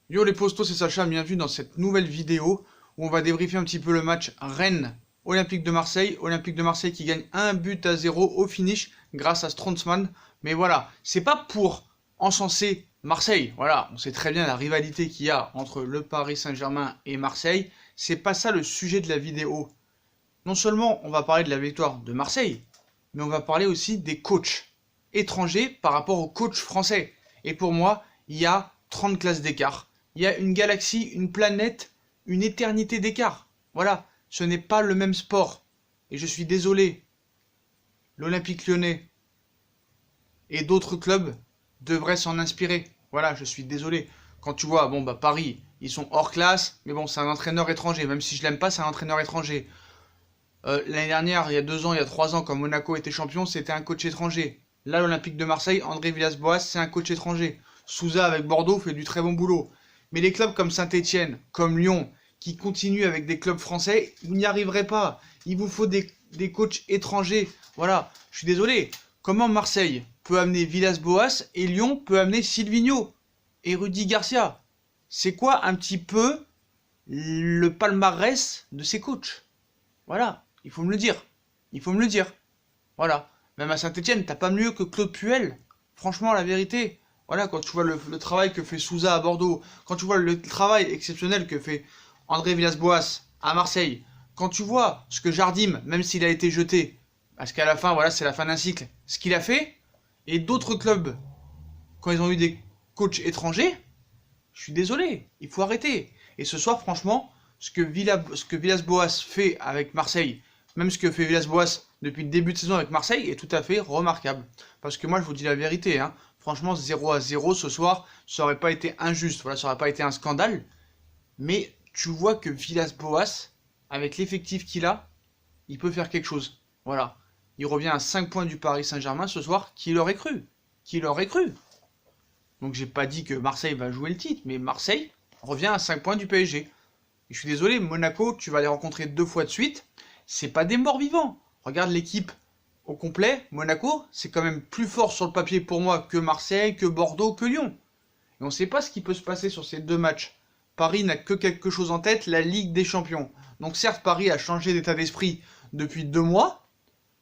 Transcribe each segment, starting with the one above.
Yo les postos, c'est Sacha, bienvenue dans cette nouvelle vidéo où on va débriefer un petit peu le match Rennes-Olympique de Marseille. Olympique de Marseille qui gagne 1-0 au finish grâce à Strootman. Mais voilà, c'est pas pour encenser Marseille. Voilà, on sait très bien la rivalité qu'il y a entre le Paris Saint-Germain et Marseille. C'est pas ça le sujet de la vidéo. Non seulement on va parler de la victoire de Marseille, mais on va parler aussi des coachs étrangers par rapport aux coachs français. Et pour moi, il y a 30 classes d'écart. Il y a une galaxie, une planète, une éternité d'écart. Voilà, ce n'est pas le même sport. Et je suis désolé, l'Olympique Lyonnais et d'autres clubs devraient s'en inspirer. Voilà, je suis désolé. Quand tu vois, Paris, ils sont hors classe, mais bon, c'est un entraîneur étranger. Même si je l'aime pas, c'est un entraîneur étranger. L'année dernière, il y a 2 ans, il y a 3 ans, quand Monaco était champion, c'était un coach étranger. Là, l'Olympique de Marseille, André Villas-Boas, c'est un coach étranger. Souza avec Bordeaux fait du très bon boulot. Mais les clubs comme Saint-Etienne, comme Lyon, qui continuent avec des clubs français, ils n'y arriveraient pas. Il vous faut des coachs étrangers. Voilà, je suis désolé. Comment Marseille peut amener Villas-Boas et Lyon peut amener Silvinho et Rudy Garcia? C'est quoi un petit peu le palmarès de ces coachs? Voilà, il faut me le dire. Il faut me le dire. Voilà. Même à Saint-Etienne, t'as pas mieux que Claude Puel. Franchement, la vérité. Voilà, quand tu vois le travail que fait Souza à Bordeaux, quand tu vois le travail exceptionnel que fait André Villas-Boas à Marseille, quand tu vois ce que Jardim, même s'il a été jeté, parce qu'à la fin, voilà, c'est la fin d'un cycle, ce qu'il a fait, et d'autres clubs, quand ils ont eu des coachs étrangers, je suis désolé, il faut arrêter. Et ce soir, franchement, ce que Villas-Boas fait avec Marseille, même ce que fait Villas-Boas depuis le début de saison avec Marseille, est tout à fait remarquable. Parce que moi, je vous dis la vérité, hein, franchement, 0-0 ce soir, ça aurait pas été injuste, voilà, ça aurait pas été un scandale. Mais tu vois que Villas-Boas, avec l'effectif qu'il a, il peut faire quelque chose. Voilà. Il revient à 5 points du Paris Saint-Germain ce soir. Qui l'aurait cru? Qui l'aurait cru? Donc j'ai pas dit que Marseille va jouer le titre, mais Marseille revient à 5 points du PSG. Et je suis désolé, Monaco, tu vas les rencontrer 2 fois de suite. C'est pas des morts vivants. Regarde l'équipe au complet. Monaco, c'est quand même plus fort sur le papier pour moi que Marseille, que Bordeaux, que Lyon. Et on ne sait pas ce qui peut se passer sur ces 2 matchs. Paris n'a que quelque chose en tête, la Ligue des Champions. Donc certes, Paris a changé d'état d'esprit depuis 2 mois.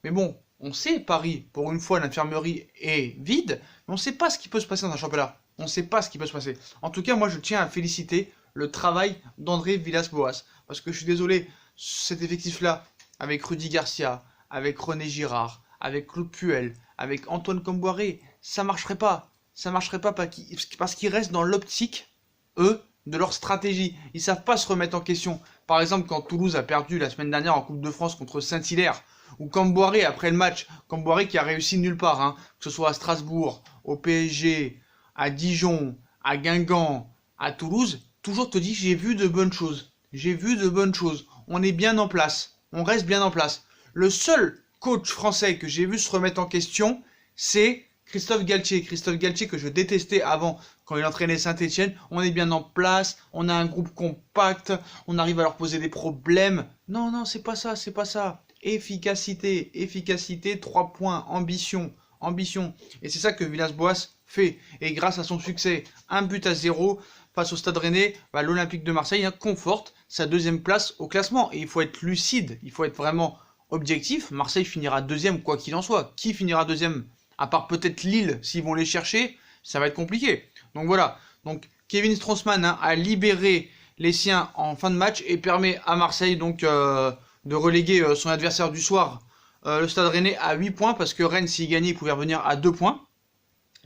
Mais bon, on sait, Paris, pour une fois, l'infirmerie est vide, mais on ne sait pas ce qui peut se passer dans un championnat. On ne sait pas ce qui peut se passer. En tout cas, moi, je tiens à féliciter le travail d'André Villas-Boas. Parce que je suis désolé, cet effectif-là, avec Rudy Garcia, avec René Girard, avec Claude Puel, avec Antoine Comboiré, ça marcherait pas. Ça marcherait pas parce qu'ils restent dans l'optique, eux, de leur stratégie. Ils savent pas se remettre en question. Par exemple, quand Toulouse a perdu la semaine dernière en Coupe de France contre Saint-Hilaire, ou Camboiré après le match, Camboiré qui a réussi nulle part, hein, que ce soit à Strasbourg, au PSG, à Dijon, à Guingamp, à Toulouse, toujours te dit j'ai vu de bonnes choses. J'ai vu de bonnes choses. On est bien en place. On reste bien en place. Le seul coach français que j'ai vu se remettre en question, c'est Christophe Galtier. Christophe Galtier que je détestais avant quand il entraînait Saint-Etienne. On est bien en place, on a un groupe compact, on arrive à leur poser des problèmes. Non, non, c'est pas ça, c'est pas ça. Efficacité, efficacité, 3 points, ambition, ambition. Et c'est ça que Villas-Boas fait. Et grâce à son succès, 1-0 face au Stade Rennais, l'Olympique de Marseille conforte sa 2e place au classement. Et il faut être lucide, il faut être vraiment objectif. Marseille finira 2e quoi qu'il en soit. Qui finira 2e? À part peut-être Lille, s'ils vont les chercher, ça va être compliqué. Donc voilà. Donc Kevin Strootman a libéré les siens en fin de match et permet à Marseille donc de reléguer son adversaire du soir, le Stade Rennais, à 8 points, parce que Rennes, s'il gagnait, il pouvait revenir à 2 points.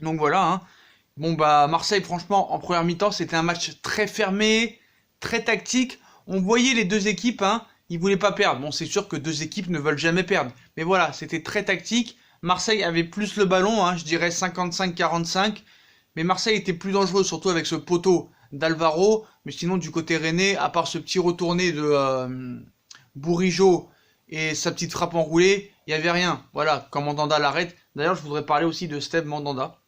Donc voilà, hein. Bon Marseille, franchement, en première mi-temps, c'était un match très fermé, très tactique. On voyait les 2 équipes, hein, ils voulaient pas perdre. Bon, c'est sûr que 2 équipes ne veulent jamais perdre. Mais voilà, c'était très tactique. Marseille avait plus le ballon, hein, je dirais 55-45. Mais Marseille était plus dangereux, surtout avec ce poteau d'Alvaro. Mais sinon, du côté rennais, à part ce petit retourné de Bourigeaud et sa petite frappe enroulée, il n'y avait rien. Voilà, quand Mandanda l'arrête. D'ailleurs, je voudrais parler aussi de Steve Mandanda.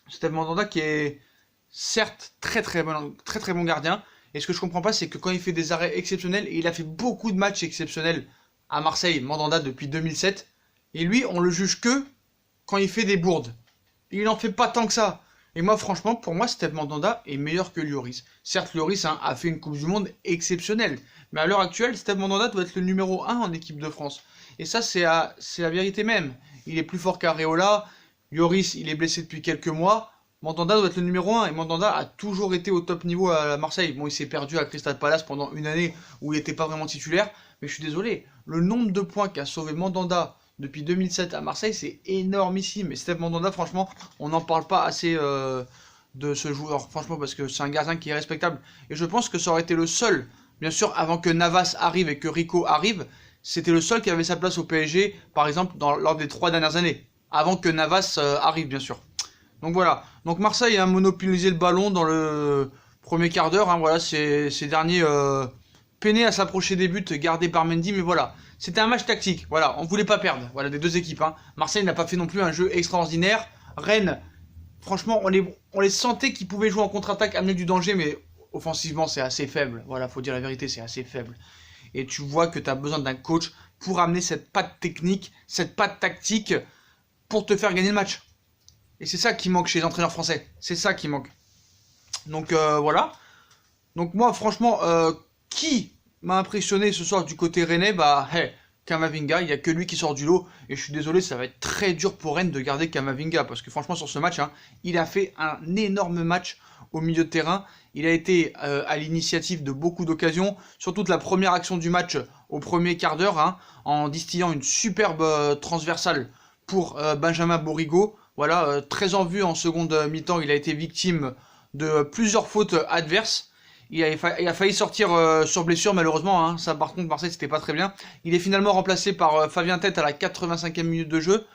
Steve Mandanda qui est certes très bon gardien. Et ce que je comprends pas, c'est que quand il fait des arrêts exceptionnels, et il a fait beaucoup de matchs exceptionnels à Marseille, Mandanda depuis 2007, et lui, on le juge que quand il fait des bourdes. Il n'en fait pas tant que ça. Et moi, franchement, pour moi, Steve Mandanda est meilleur que Lloris. Certes, Lloris a fait une Coupe du Monde exceptionnelle. Mais à l'heure actuelle, Steve Mandanda doit être le numéro 1 en équipe de France. Et ça, c'est la vérité même. Il est plus fort qu'Areola. Lloris, il est blessé depuis quelques mois. Mandanda doit être le numéro 1. Et Mandanda a toujours été au top niveau à Marseille. Bon, il s'est perdu à Crystal Palace pendant une année où il n'était pas vraiment titulaire. Mais je suis désolé. Le nombre de points qu'a sauvé Mandanda depuis 2007 à Marseille, c'est énormissime. Et Steve Mandanda, franchement, on n'en parle pas assez de ce joueur. Franchement, parce que c'est un gardien qui est respectable. Et je pense que ça aurait été le seul, bien sûr, avant que Navas arrive et que Rico arrive, c'était le seul qui avait sa place au PSG, par exemple, lors des 3 dernières années. Avant que Navas arrive, bien sûr. Donc voilà. Donc Marseille a monopolisé le ballon dans le premier quart d'heure. Hein, voilà, ces derniers peinaient à s'approcher des buts gardés par Mendy, mais voilà. C'était un match tactique, voilà, on ne voulait pas perdre, voilà, des deux équipes. Hein. Marseille n'a pas fait non plus un jeu extraordinaire. Rennes, franchement, on les sentait qu'ils pouvaient jouer en contre-attaque, amener du danger, mais offensivement, c'est assez faible. Voilà, faut dire la vérité, c'est assez faible. Et tu vois que tu as besoin d'un coach pour amener cette patte technique, cette patte tactique, pour te faire gagner le match. Et c'est ça qui manque chez les entraîneurs français. C'est ça qui manque. Donc voilà. Donc moi, franchement, qui m'a impressionné ce soir du côté rennais, bah, hey, Camavinga, il n'y a que lui qui sort du lot. Et je suis désolé, ça va être très dur pour Rennes de garder Camavinga. Parce que franchement, sur ce match, hein, il a fait un énorme match au milieu de terrain. Il a été à l'initiative de beaucoup d'occasions. Surtout de la première action du match au premier quart d'heure, hein, en distillant une superbe transversale pour Benjamin Borigo. Voilà, très en vue en seconde mi-temps, il a été victime de plusieurs fautes adverses. Il a failli sortir sur blessure malheureusement, hein. Ça par contre Marseille c'était pas très bien. Il est finalement remplacé par Fabien Tête à la 85e minute de jeu.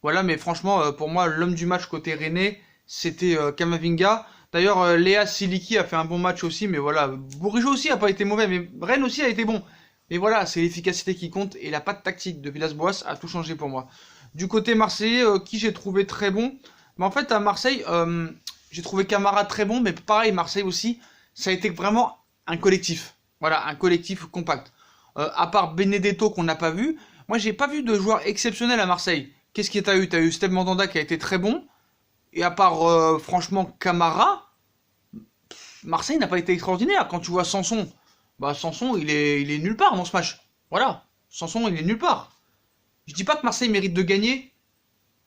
Voilà, mais franchement pour moi l'homme du match côté rennais c'était Camavinga. D'ailleurs Léa Siliki a fait un bon match aussi, mais voilà, Bourigeaud aussi a pas été mauvais, mais Rennes aussi a été bon. Mais voilà, c'est l'efficacité qui compte et la patte tactique de Villas-Boas a tout changé pour moi. Du côté marseillais, qui j'ai trouvé très bon, mais en fait à Marseille j'ai trouvé Camara très bon, mais pareil Marseille aussi. Ça a été vraiment un collectif. Voilà, un collectif compact. À part Benedetto qu'on n'a pas vu, moi j'ai pas vu de joueur exceptionnel à Marseille. Qu'est-ce que t'as eu? T'as eu Steve Mandanda qui a été très bon. Et à part franchement Camara, Marseille n'a pas été extraordinaire. Quand tu vois Sanson, bah Sanson il est nulle part dans ce match. Voilà, Sanson il est nulle part. Je dis pas que Marseille mérite de gagner.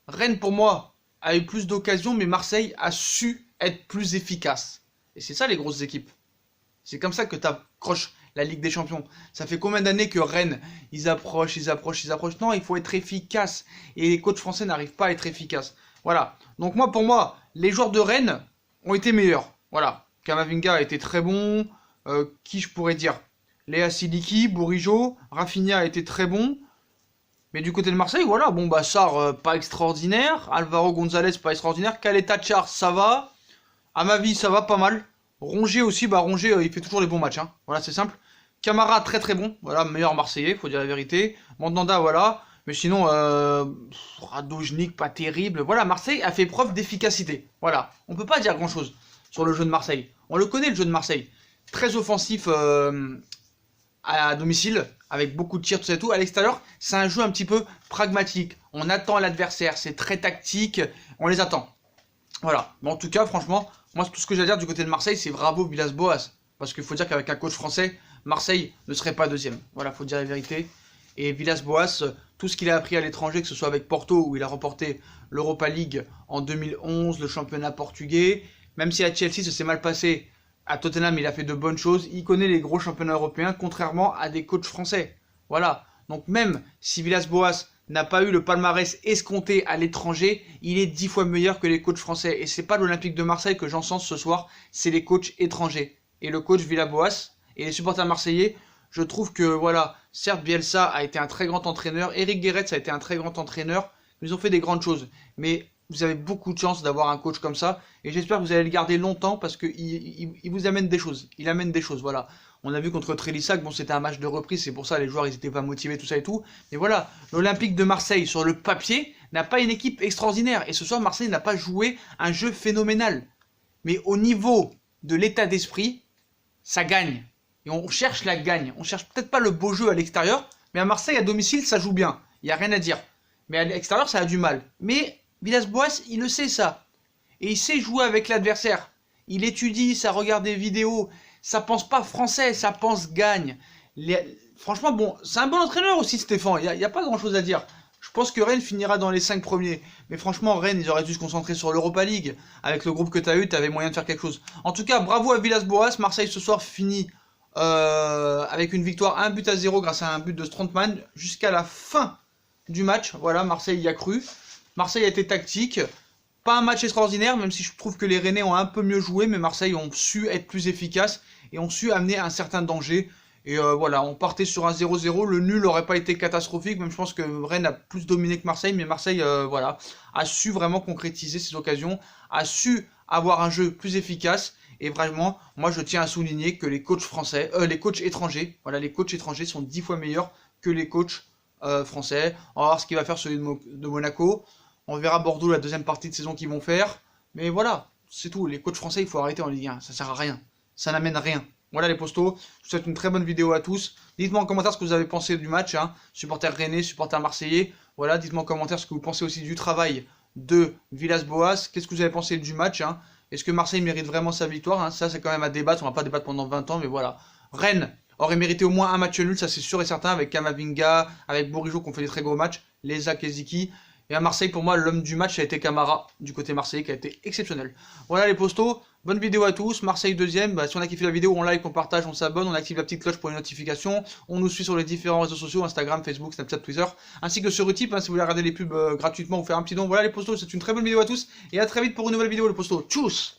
Rennes pour moi a eu plus d'occasions, mais Marseille a su être plus efficace. Et c'est ça les grosses équipes. C'est comme ça que tu accroches la Ligue des Champions. Ça fait combien d'années que Rennes, ils approchent. Non, il faut être efficace. Et les coachs français n'arrivent pas à être efficaces. Voilà. Donc moi, pour moi, les joueurs de Rennes ont été meilleurs. Voilà. Camavinga a été très bon. Qui je pourrais dire? Léa Siliki, Bourigeaud, Rafinha a été très bon. Mais du côté de Marseille, voilà. Bon, bah Sarr, pas extraordinaire. Alvaro González, pas extraordinaire. Caleta Char, ça va. À ma vie, ça va pas mal. Rongier aussi, bah Rongier, il fait toujours les bons matchs. Hein. Voilà, c'est simple. Camara, très très bon. Voilà, meilleur Marseillais, faut dire la vérité. Mandanda, voilà. Mais sinon, Radojnik, pas terrible. Voilà, Marseille a fait preuve d'efficacité. Voilà, on peut pas dire grand chose sur le jeu de Marseille. On le connaît, le jeu de Marseille. Très offensif à domicile, avec beaucoup de tirs, tout ça et tout. À l'extérieur, c'est un jeu un petit peu pragmatique. On attend l'adversaire, c'est très tactique. On les attend. Voilà, mais en tout cas, franchement, moi, tout ce que j'ai à dire du côté de Marseille, c'est bravo Villas-Boas. Parce qu'il faut dire qu'avec un coach français, Marseille ne serait pas deuxième. Voilà, faut dire la vérité. Et Villas-Boas, tout ce qu'il a appris à l'étranger, que ce soit avec Porto, où il a remporté l'Europa League en 2011, le championnat portugais, même si à Chelsea, ça s'est mal passé, à Tottenham, il a fait de bonnes choses. Il connaît les gros championnats européens, contrairement à des coachs français. Voilà, donc même si Villas-Boas n'a pas eu le palmarès escompté à l'étranger, il est 10 fois meilleur que les coachs français. Et c'est pas l'Olympique de Marseille que j'encense ce soir, c'est les coachs étrangers. Et le coach Villas-Boas et les supporters marseillais, je trouve que voilà, certes Bielsa a été un très grand entraîneur, Eric Guéretz a été un très grand entraîneur, ils ont fait des grandes choses. Mais vous avez beaucoup de chance d'avoir un coach comme ça, et j'espère que vous allez le garder longtemps parce qu'il vous amène des choses. Il amène des choses, voilà. On a vu contre Trélissac, bon c'était un match de reprise, c'est pour ça les joueurs ils étaient pas motivés, tout ça et tout. Mais voilà, l'Olympique de Marseille sur le papier n'a pas une équipe extraordinaire. Et ce soir Marseille n'a pas joué un jeu phénoménal. Mais au niveau de l'état d'esprit, ça gagne. Et on cherche la gagne. On cherche peut-être pas le beau jeu à l'extérieur, mais à Marseille à domicile ça joue bien. Il n'y a rien à dire. Mais à l'extérieur ça a du mal. Mais Villas-Boas il le sait ça. et il sait jouer avec l'adversaire. Il étudie, ça regarde des vidéos, ça pense pas français, ça pense gagne. Franchement, bon, c'est un bon entraîneur aussi, Stéphane, il n'y a pas grand chose à dire. Je pense que Rennes finira dans les 5 premiers. Mais franchement, Rennes, ils auraient dû se concentrer sur l'Europa League. Avec le groupe que tu as eu, tu avais moyen de faire quelque chose. En tout cas, bravo à Villas-Boas. Marseille ce soir finit avec une victoire 1-0 grâce à un but de Strootman jusqu'à la fin du match. Voilà, Marseille y a cru. Marseille a été tactique. Pas un match extraordinaire, même si je trouve que les Rennais ont un peu mieux joué, mais Marseille ont su être plus efficaces et ont su amener un certain danger. Et voilà, on partait sur un 0-0, le nul n'aurait pas été catastrophique, même je pense que Rennes a plus dominé que Marseille, mais Marseille voilà, a su vraiment concrétiser ses occasions, a su avoir un jeu plus efficace, et vraiment, moi je tiens à souligner que les coachs français, les coachs étrangers, voilà, les coachs étrangers sont 10 fois meilleurs que les coachs français. On va voir ce qu'il va faire celui de Monaco, on verra Bordeaux la deuxième partie de saison qu'ils vont faire, mais voilà, c'est tout, les coachs français il faut arrêter en Ligue 1, ça sert à rien, ça n'amène à rien. Voilà les postos, je vous souhaite une très bonne vidéo à tous. Dites-moi en commentaire ce que vous avez pensé du match, hein. Supporters rennais, supporters marseillais. Voilà, dites-moi en commentaire ce que vous pensez aussi du travail de Villas-Boas. Qu'est-ce que vous avez pensé du match, hein. Est-ce que Marseille mérite vraiment sa victoire, hein. Ça c'est quand même à débattre, on va pas débattre pendant 20 ans, mais voilà. Rennes aurait mérité au moins un match nul, ça c'est sûr et certain, avec Kamavinga, avec Bourigeaud qui ont fait des très gros matchs, Leza, Keziki. Et à Marseille, pour moi, l'homme du match a été Camara, du côté marseillais, qui a été exceptionnel. Voilà les postos, bonne vidéo à tous, Marseille deuxième, bah, si on a kiffé la vidéo, on like, on partage, on s'abonne, on active la petite cloche pour les notifications, on nous suit sur les différents réseaux sociaux, Instagram, Facebook, Snapchat, Twitter, ainsi que sur Utip, hein, si vous voulez regarder les pubs gratuitement ou faire un petit don. Voilà les postos, c'est une très bonne vidéo à tous, et à très vite pour une nouvelle vidéo les postos, tchuss.